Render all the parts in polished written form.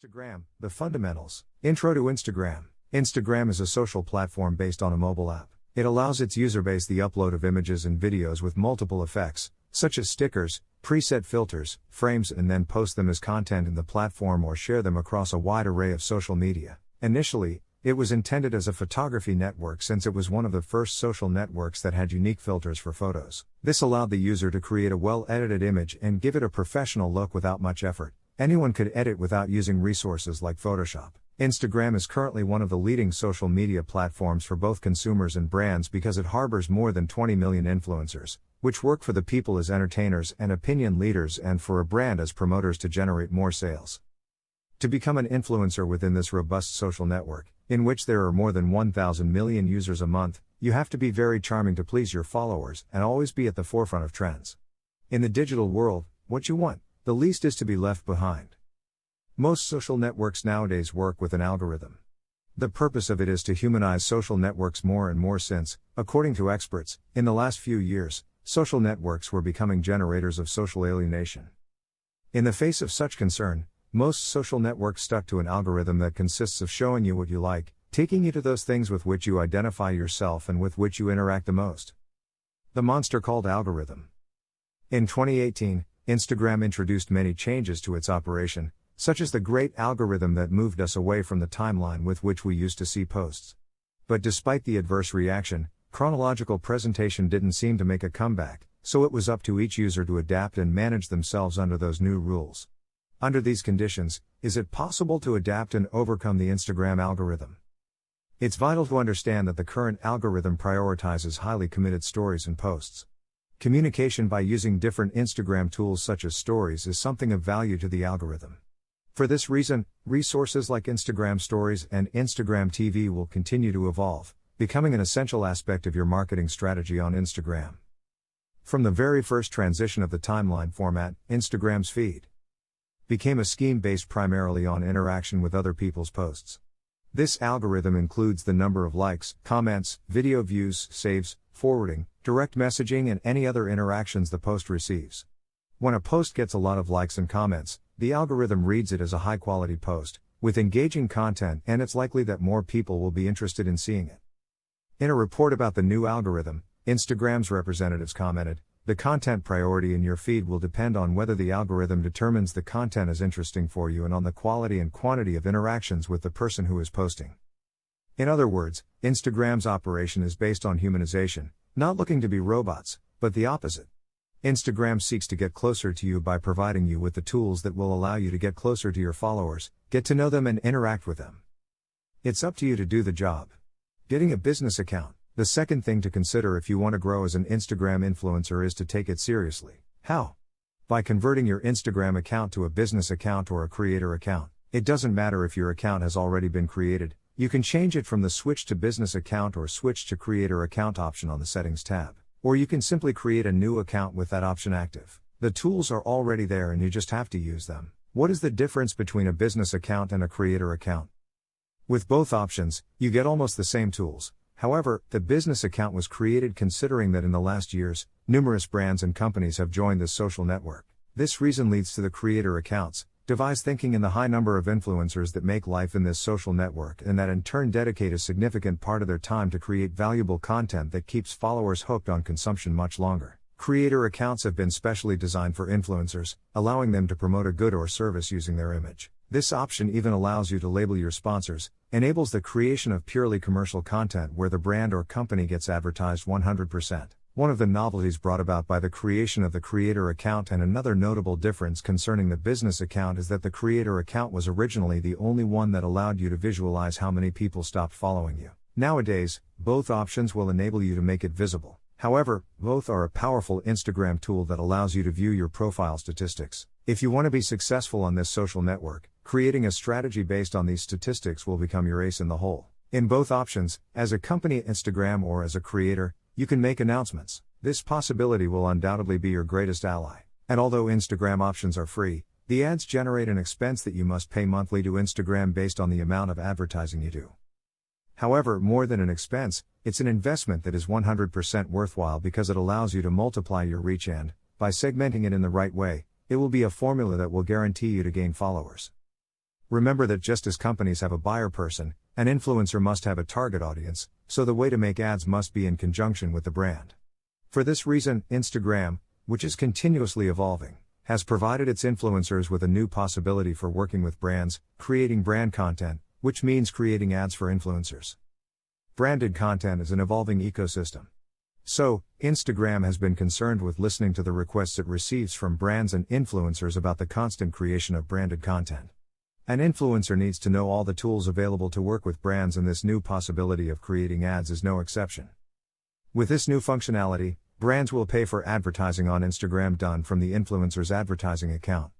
Instagram, the fundamentals. Intro to Instagram. Instagram is a social platform based on a mobile app. It allows its user base the upload of images and videos with multiple effects, such as stickers, preset filters, frames, and then post them as content in the platform or share them across a wide array of social media. Initially, it was intended as a photography network since it was one of the first social networks that had unique filters for photos. This allowed the user to create a well-edited image and give it a professional look without much effort. Anyone could edit without using resources like Photoshop. Instagram is currently one of the leading social media platforms for both consumers and brands because it harbors more than 20 million influencers, which work for the people as entertainers and opinion leaders and for a brand as promoters to generate more sales. To become an influencer within this robust social network, in which there are more than 1,000 million users a month, you have to be very charming to please your followers and always be at the forefront of trends. In the digital world, what you want, the least is to be left behind. Most social networks nowadays work with an algorithm. The purpose of it is to humanize social networks more and more since, according to experts, in the last few years, social networks were becoming generators of social alienation. In the face of such concern, most social networks stuck to an algorithm that consists of showing you what you like, taking you to those things with which you identify yourself and with which you interact the most. The monster called algorithm. In 2018, Instagram introduced many changes to its operation, such as the great algorithm that moved us away from the timeline with which we used to see posts. But despite the adverse reaction, chronological presentation didn't seem to make a comeback, so it was up to each user to adapt and manage themselves under those new rules. Under these conditions, is it possible to adapt and overcome the Instagram algorithm? It's vital to understand that the current algorithm prioritizes highly committed stories and posts. Communication by using different Instagram tools such as stories is something of value to the algorithm. For this reason, resources like Instagram Stories and Instagram TV will continue to evolve, becoming an essential aspect of your marketing strategy on Instagram. From the very first transition of the timeline format, Instagram's feed became a scheme based primarily on interaction with other people's posts. This algorithm includes the number of likes, comments, video views, saves, forwarding, direct messaging, and any other interactions the post receives. When a post gets a lot of likes and comments, the algorithm reads it as a high-quality post, with engaging content, and it's likely that more people will be interested in seeing it. In a report about the new algorithm, Instagram's representatives commented, "The content priority in your feed will depend on whether the algorithm determines the content is interesting for you and on the quality and quantity of interactions with the person who is posting." In other words, Instagram's operation is based on humanization, not looking to be robots, but the opposite. Instagram seeks to get closer to you by providing you with the tools that will allow you to get closer to your followers, get to know them and interact with them. It's up to you to do the job. Getting a business account. The second thing to consider if you want to grow as an Instagram influencer is to take it seriously. How? By converting your Instagram account to a business account or a creator account. It doesn't matter if your account has already been created, you can change it from the Switch to Business Account or Switch to Creator Account option on the Settings tab. Or you can simply create a new account with that option active. The tools are already there and you just have to use them. What is the difference between a business account and a creator account? With both options, you get almost the same tools. However, the business account was created considering that in the last years, numerous brands and companies have joined this social network. This reason leads to the creator accounts, devised thinking in the high number of influencers that make life in this social network and that in turn dedicate a significant part of their time to create valuable content that keeps followers hooked on consumption much longer. Creator accounts have been specially designed for influencers, allowing them to promote a good or service using their image. This option even allows you to label your sponsors, enables the creation of purely commercial content where the brand or company gets advertised 100%. One of the novelties brought about by the creation of the creator account and another notable difference concerning the business account is that the creator account was originally the only one that allowed you to visualize how many people stopped following you. Nowadays, both options will enable you to make it visible. However, both are a powerful Instagram tool that allows you to view your profile statistics. If you want to be successful on this social network, creating a strategy based on these statistics will become your ace in the hole. In both options, as a company at Instagram or as a creator, you can make announcements. This possibility will undoubtedly be your greatest ally. And although Instagram options are free, the ads generate an expense that you must pay monthly to Instagram based on the amount of advertising you do. However, more than an expense, it's an investment that is 100% worthwhile because it allows you to multiply your reach and, by segmenting it in the right way, it will be a formula that will guarantee you to gain followers. Remember that just as companies have a buyer person, an influencer must have a target audience, so the way to make ads must be in conjunction with the brand. For this reason, Instagram, which is continuously evolving, has provided its influencers with a new possibility for working with brands, creating brand content, which means creating ads for influencers. Branded content is an evolving ecosystem. So, Instagram has been concerned with listening to the requests it receives from brands and influencers about the constant creation of branded content. An influencer needs to know all the tools available to work with brands, and this new possibility of creating ads is no exception. With this new functionality, brands will pay for advertising on Instagram done from the influencer's advertising account.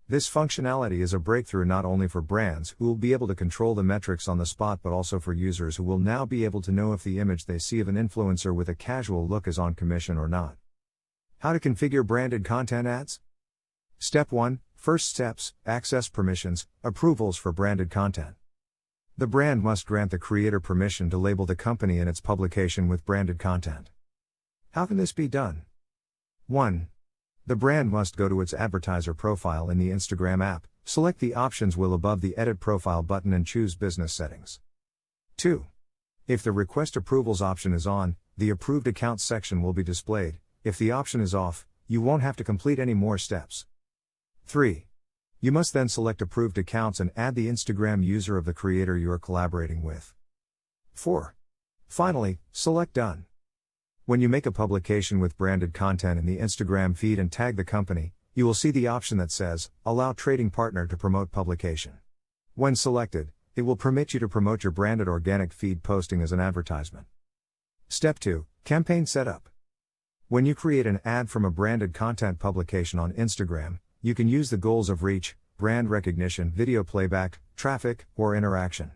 This functionality is a breakthrough not only for brands who will be able to control the metrics on the spot, but also for users who will now be able to know if the image they see of an influencer with a casual look is on commission or not. How to configure branded content ads? Step 1. First steps: access permissions, approvals for branded content. The brand must grant the creator permission to label the company and its publication with branded content. How can this be done? 1. The brand must go to its advertiser profile in the Instagram app, select the options wheel above the Edit Profile button and choose Business Settings. 2. If the Request Approvals option is on, the Approved Accounts section will be displayed. If the option is off, you won't have to complete any more steps. 3. You must then select Approved Accounts and add the Instagram user of the creator you are collaborating with. 4. Finally, select Done. When you make a publication with branded content in the Instagram feed and tag the company, you will see the option that says, Allow Trading Partner to promote publication. When selected, it will permit you to promote your branded organic feed posting as an advertisement. Step 2. Campaign Setup. When you create an ad from a branded content publication on Instagram, you can use the goals of reach, brand recognition, video playback, traffic, or interaction.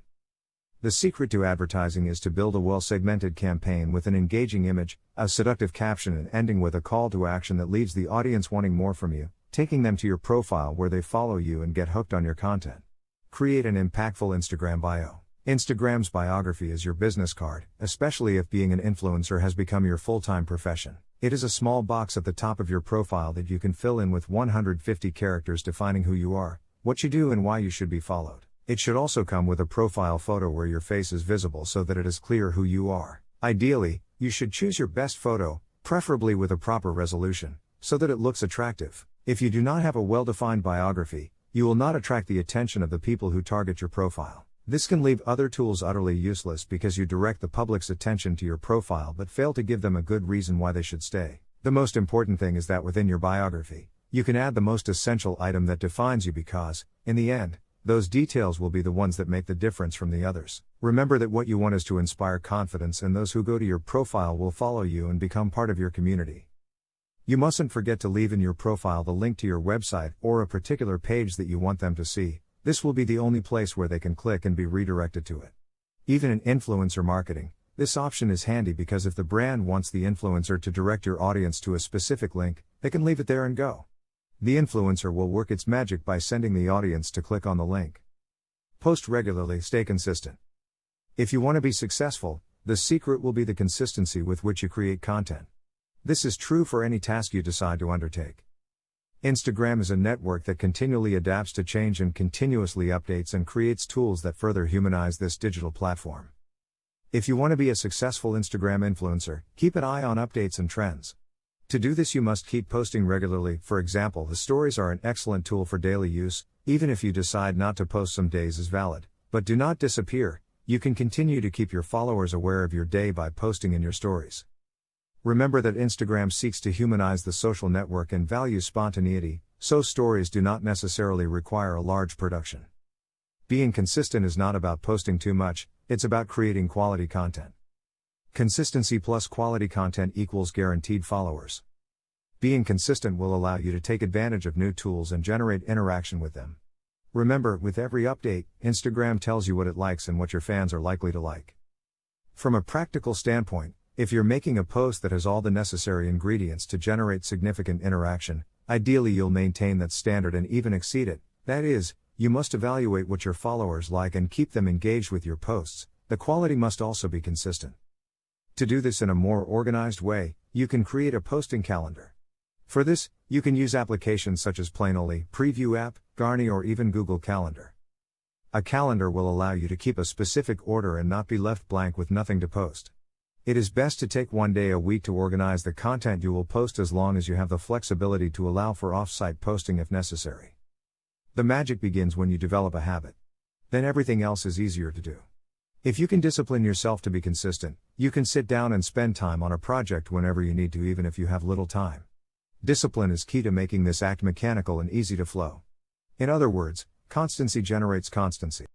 The secret to advertising is to build a well-segmented campaign with an engaging image, a seductive caption, and ending with a call to action that leaves the audience wanting more from you, taking them to your profile where they follow you and get hooked on your content. Create an impactful Instagram bio. Instagram's biography is your business card, especially if being an influencer has become your full-time profession. It is a small box at the top of your profile that you can fill in with 150 characters defining who you are, what you do, and why you should be followed. It should also come with a profile photo where your face is visible so that it is clear who you are. Ideally, you should choose your best photo, preferably with a proper resolution, so that it looks attractive. If you do not have a well-defined biography, you will not attract the attention of the people who target your profile. This can leave other tools utterly useless because you direct the public's attention to your profile but fail to give them a good reason why they should stay. The most important thing is that within your biography, you can add the most essential item that defines you because, in the end, those details will be the ones that make the difference from the others. Remember that what you want is to inspire confidence, and those who go to your profile will follow you and become part of your community. You mustn't forget to leave in your profile the link to your website or a particular page that you want them to see. This will be the only place where they can click and be redirected to it. Even in influencer marketing, this option is handy because if the brand wants the influencer to direct your audience to a specific link, they can leave it there and go. The influencer will work its magic by sending the audience to click on the link. Post regularly, stay consistent. If you want to be successful, the secret will be the consistency with which you create content. This is true for any task you decide to undertake. Instagram is a network that continually adapts to change and continuously updates and creates tools that further humanize this digital platform. If you want to be a successful Instagram influencer, keep an eye on updates and trends. To do this, you must keep posting regularly. For example, the stories are an excellent tool for daily use. Even if you decide not to post, some days is valid. But do not disappear. You can continue to keep your followers aware of your day by posting in your stories. Remember that Instagram seeks to humanize the social network and values spontaneity, so stories do not necessarily require a large production. Being consistent is not about posting too much, it's about creating quality content. Consistency plus quality content equals guaranteed followers. Being consistent will allow you to take advantage of new tools and generate interaction with them. Remember, with every update, Instagram tells you what it likes and what your fans are likely to like. From a practical standpoint, if you're making a post that has all the necessary ingredients to generate significant interaction, ideally you'll maintain that standard and even exceed it. That is, you must evaluate what your followers like and keep them engaged with your posts. The quality must also be consistent. To do this in a more organized way, you can create a posting calendar. For this, you can use applications such as Planoly, Preview app, Garni, or even Google Calendar. A calendar will allow you to keep a specific order and not be left blank with nothing to post. It is best to take one day a week to organize the content you will post, as long as you have the flexibility to allow for off-site posting if necessary. The magic begins when you develop a habit. Then everything else is easier to do. If you can discipline yourself to be consistent, you can sit down and spend time on a project whenever you need to, even if you have little time. Discipline is key to making this act mechanical and easy to flow. In other words, constancy generates constancy.